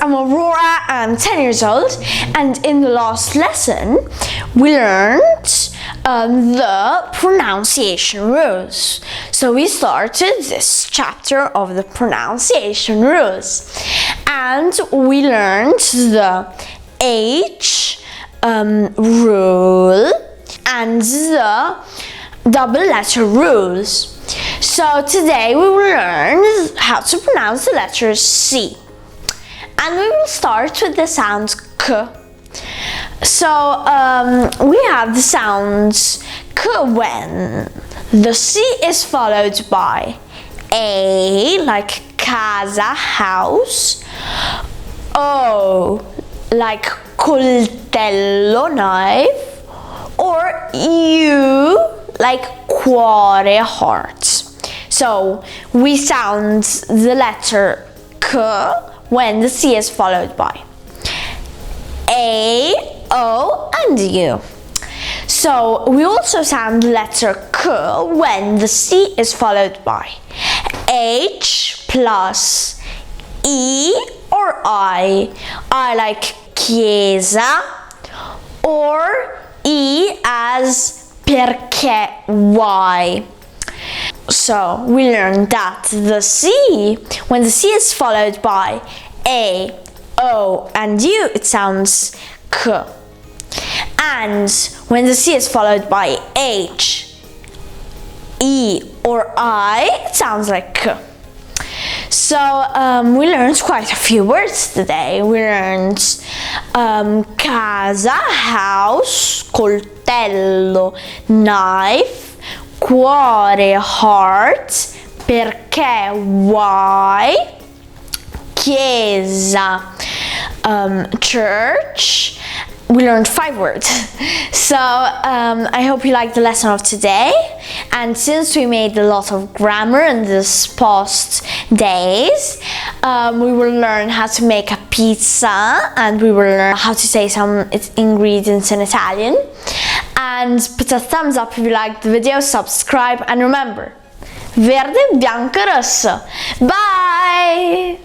I'm Aurora, I'm 10 years old, and in the last lesson we learned the pronunciation rules. So we started this chapter of the pronunciation rules, and we learned the H rule and the double letter rules. So today we will learn how to pronounce the letter C. And we will start with the sound K. So we have the sounds K when the C is followed by A, like casa, house, O, like coltello, knife, or U, like cuore, heart. So we sound the letter K when the C is followed by A, O, and U. So we also sound the letter K when the C is followed by H plus E or I like chiesa, or E as perché, why. So we learned that the C, when the C is followed by A, O, and U, it sounds K. And when the C is followed by H, E, or I, it sounds like K. So we learned quite a few words today. We learned casa, house, coltello, knife, cuore, heart, perché, why, chiesa, church. We learned 5 words. So I hope you liked the lesson of today. And since we made a lot of grammar in these past days, we will learn how to make a pizza, and we will learn how to say some ingredients in Italian. And put a thumbs up if you liked the video, subscribe, and remember, verde, bianco, rosso. Bye!